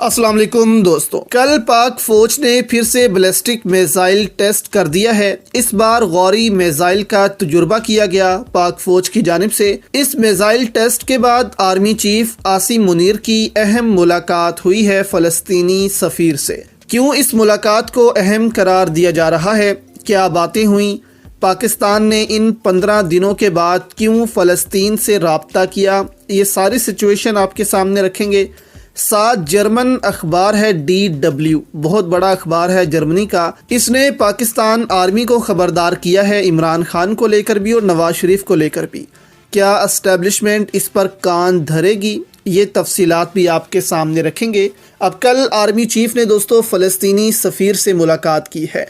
السلام علیکم دوستو، کل پاک فوج نے پھر سے بیلسٹک میزائل ٹیسٹ کر دیا ہے۔ اس بار غوری میزائل کا تجربہ کیا گیا پاک فوج کی جانب سے۔ اس میزائل ٹیسٹ کے بعد آرمی چیف عاصم منیر کی اہم ملاقات ہوئی ہے فلسطینی سفیر سے۔ کیوں اس ملاقات کو اہم قرار دیا جا رہا ہے؟ کیا باتیں ہوئیں؟ پاکستان نے ان 15 دنوں کے بعد کیوں فلسطین سے رابطہ کیا؟ یہ ساری سچویشن آپ کے سامنے رکھیں گے۔ ساتھ جرمن اخبار ہے DW، بہت بڑا اخبار ہے جرمنی کا۔ اس نے پاکستان آرمی کو خبردار کیا ہے، عمران خان کو لے کر بھی اور نواز شریف کو لے کر بھی۔ کیا اسٹیبلشمنٹ اس پر کان دھرے گی؟ یہ تفصیلات بھی آپ کے سامنے رکھیں گے۔ اب کل آرمی چیف نے دوستو فلسطینی سفیر سے ملاقات کی ہے۔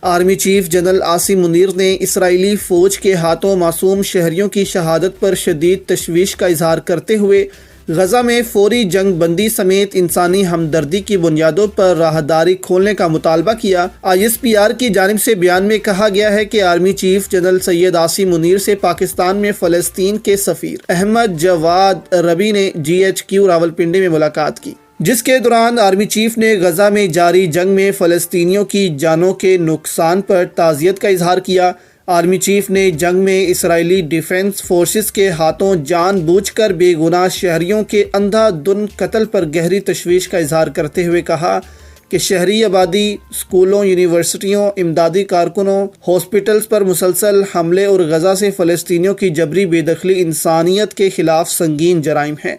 Army chief general Asim Munir نے اسرائیلی فوج کے ہاتھوں معصوم شہریوں کی شہادت پر شدید تشویش کا اظہار کرتے ہوئے غزہ میں فوری جنگ بندی سمیت انسانی ہمدردی کی بنیادوں پر راہداری کھولنے کا مطالبہ کیا۔ ISPR کی جانب سے بیان میں کہا گیا ہے کہ army chief general Syed Asim Munir سے پاکستان میں فلسطین کے سفیر احمد جواد ربی نے GHQ راولپنڈی میں ملاقات کی، جس کے دوران آرمی چیف نے غزہ میں جاری جنگ میں فلسطینیوں کی جانوں کے نقصان پر تعزیت کا اظہار کیا۔ آرمی چیف نے جنگ میں اسرائیلی ڈیفنس فورسز کے ہاتھوں جان بوجھ کر بے گناہ شہریوں کے اندھا دھند قتل پر گہری تشویش کا اظہار کرتے ہوئے کہا کہ شہری آبادی، اسکولوں، یونیورسٹیوں، امدادی کارکنوں، ہاسپٹلز پر مسلسل حملے اور غزہ سے فلسطینیوں کی جبری بے دخلی انسانیت کے خلاف سنگین جرائم ہیں۔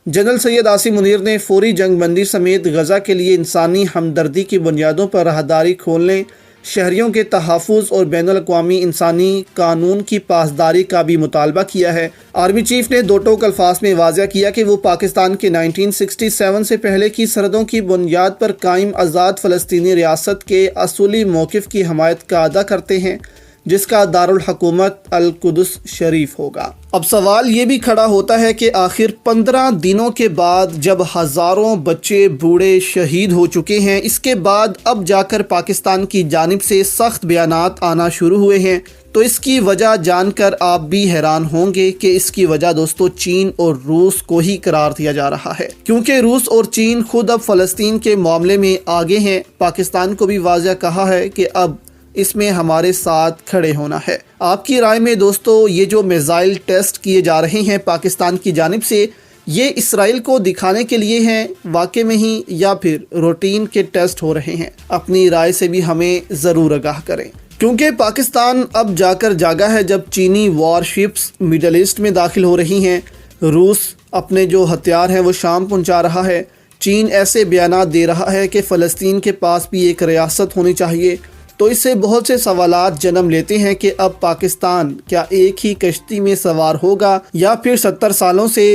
جنرل سید عاصم منیر نے فوری جنگ بندی سمیت غزہ کے لیے انسانی ہمدردی کی بنیادوں پر راہداری کھولنے، شہریوں کے تحفظ اور بین الاقوامی انسانی قانون کی پاسداری کا بھی مطالبہ کیا ہے۔ آرمی چیف نے دو ٹوک الفاظ میں واضح کیا کہ وہ پاکستان کے 1967 سے پہلے کی سرحدوں کی بنیاد پر قائم آزاد فلسطینی ریاست کے اصولی موقف کی حمایت کا ادا کرتے ہیں، جس کا دارالحکومت القدس شریف ہوگا۔ اب سوال یہ بھی کھڑا ہوتا ہے کہ آخر 15 دنوں کے بعد جب ہزاروں بچے بوڑھے شہید ہو چکے ہیں، اس کے بعد اب جا کر پاکستان کی جانب سے سخت بیانات آنا شروع ہوئے ہیں، تو اس کی وجہ جان کر آپ بھی حیران ہوں گے کہ اس کی وجہ دوستو چین اور روس کو ہی قرار دیا جا رہا ہے، کیونکہ روس اور چین خود اب فلسطین کے معاملے میں آگے ہیں۔ پاکستان کو بھی واضح کہا ہے کہ اب اس میں ہمارے ساتھ کھڑے ہونا ہے۔ آپ کی رائے میں دوستو یہ جو میزائل ٹیسٹ کیے جا رہے ہیں پاکستان کی جانب سے، یہ اسرائیل کو دکھانے کے لیے ہیں واقع میں ہی، یا پھر روٹین کے ٹیسٹ ہو رہے ہیں؟ اپنی رائے سے بھی ہمیں ضرور آگاہ کریں، کیونکہ پاکستان اب جا کر جاگا ہے جب چینی وار شپس مڈل ایسٹ میں داخل ہو رہی ہیں، روس اپنے جو ہتھیار ہیں وہ شام پہنچا رہا ہے، چین ایسے بیانات دے رہا ہے کہ فلسطین کے پاس بھی ایک ریاست ہونی چاہیے۔ تو اس سے بہت سے سوالات جنم لیتے ہیں کہ اب پاکستان کیا ایک ہی کشتی میں سوار ہوگا، یا پھر 70 سالوں سے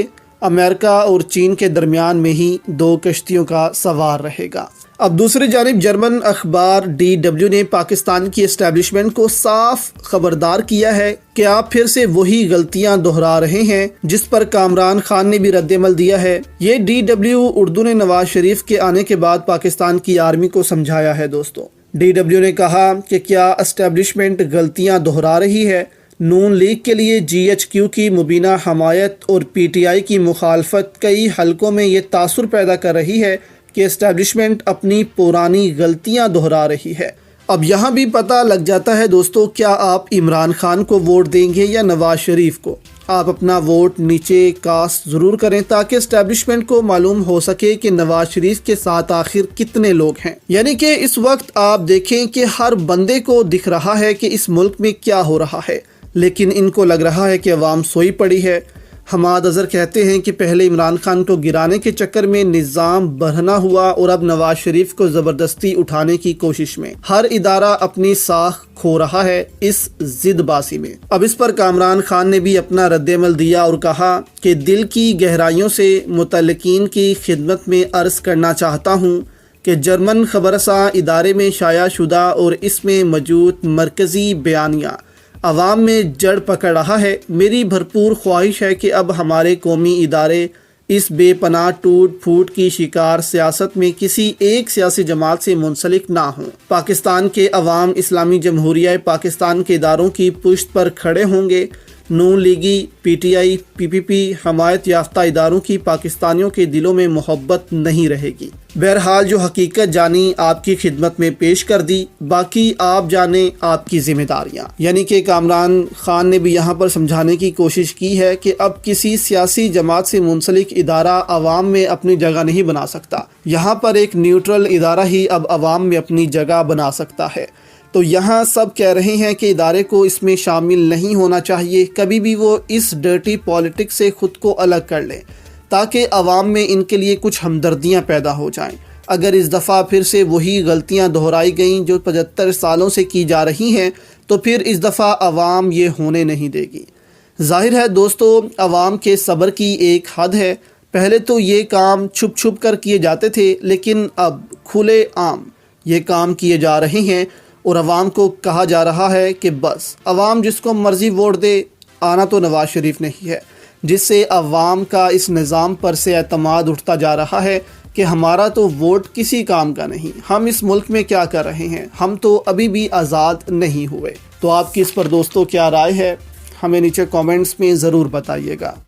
امریکہ اور چین کے درمیان میں ہی دو کشتیوں کا سوار رہے گا۔ اب دوسری جانب جرمن اخبار DW نے پاکستان کی اسٹیبلشمنٹ کو صاف خبردار کیا ہے کہ آپ پھر سے وہی غلطیاں دہرا رہے ہیں، جس پر کامران خان نے بھی رد عمل دیا ہے۔ یہ DW اردو نے نواز شریف کے آنے کے بعد پاکستان کی آرمی کو سمجھایا ہے دوستو۔ DW نے کہا کہ کیا اسٹیبلشمنٹ غلطیاں دہرا رہی ہے؟ نون لیگ کے لیے GHQ کی مبینہ حمایت اور PTI کی مخالفت کئی حلقوں میں یہ تاثر پیدا کر رہی ہے کہ اسٹیبلشمنٹ اپنی پرانی غلطیاں دہرا رہی ہے۔ اب یہاں بھی پتہ لگ جاتا ہے دوستو، کیا آپ عمران خان کو ووٹ دیں گے یا نواز شریف کو؟ آپ اپنا ووٹ نیچے کاسٹ ضرور کریں تاکہ اسٹیبلشمنٹ کو معلوم ہو سکے کہ نواز شریف کے ساتھ آخر کتنے لوگ ہیں۔ یعنی کہ اس وقت آپ دیکھیں کہ ہر بندے کو دکھ رہا ہے کہ اس ملک میں کیا ہو رہا ہے، لیکن ان کو لگ رہا ہے کہ عوام سوئی پڑی ہے۔ حماد اظہر کہتے ہیں کہ پہلے عمران خان کو گرانے کے چکر میں نظام بڑھنا ہوا اور اب نواز شریف کو زبردستی اٹھانے کی کوشش میں ہر ادارہ اپنی ساکھ کھو رہا ہے اس ضد بازی میں۔ اب اس پر کامران خان نے بھی اپنا رد عمل دیا اور کہا کہ دل کی گہرائیوں سے متعلقین کی خدمت میں عرض کرنا چاہتا ہوں کہ جرمن خبررساں ادارے میں شائع شدہ اور اس میں موجود مرکزی بیانیہ عوام میں جڑ پکڑ رہا ہے۔ میری بھرپور خواہش ہے کہ اب ہمارے قومی ادارے اس بے پناہ ٹوٹ پھوٹ کی شکار سیاست میں کسی ایک سیاسی جماعت سے منسلک نہ ہوں۔ پاکستان کے عوام اسلامی جمہوریہ پاکستان کے اداروں کی پشت پر کھڑے ہوں گے، نون لیگی، پی ٹی آئی، پی پی پی حمایت یافتہ اداروں کی پاکستانیوں کے دلوں میں محبت نہیں رہے گی۔ بہرحال جو حقیقت جانی آپ کی خدمت میں پیش کر دی، باقی آپ جانیں آپ کی ذمہ داریاں۔ یعنی کہ کامران خان نے بھی یہاں پر سمجھانے کی کوشش کی ہے کہ اب کسی سیاسی جماعت سے منسلک ادارہ عوام میں اپنی جگہ نہیں بنا سکتا، یہاں پر ایک نیوٹرل ادارہ ہی اب عوام میں اپنی جگہ بنا سکتا ہے۔ تو یہاں سب کہہ رہے ہیں کہ ادارے کو اس میں شامل نہیں ہونا چاہیے، کبھی بھی وہ اس ڈرٹی پالیٹکس سے خود کو الگ کر لے تاکہ عوام میں ان کے لیے کچھ ہمدردیاں پیدا ہو جائیں۔ اگر اس دفعہ پھر سے وہی غلطیاں دہرائی گئیں جو 75 سالوں سے کی جا رہی ہیں تو پھر اس دفعہ عوام یہ ہونے نہیں دے گی۔ ظاہر ہے دوستو، عوام کے صبر کی ایک حد ہے۔ پہلے تو یہ کام چھپ چھپ کر کیے جاتے تھے، لیکن اب کھلے عام یہ کام کیے جا رہے ہیں اور عوام کو کہا جا رہا ہے کہ بس عوام جس کو مرضی ووٹ دے، آنا تو نواز شریف نہیں ہے، جس سے عوام کا اس نظام پر سے اعتماد اٹھتا جا رہا ہے کہ ہمارا تو ووٹ کسی کام کا نہیں، ہم اس ملک میں کیا کر رہے ہیں، ہم تو ابھی بھی آزاد نہیں ہوئے۔ تو آپ کی اس پر دوستو کیا رائے ہے، ہمیں نیچے کامنٹس میں ضرور بتائیے گا۔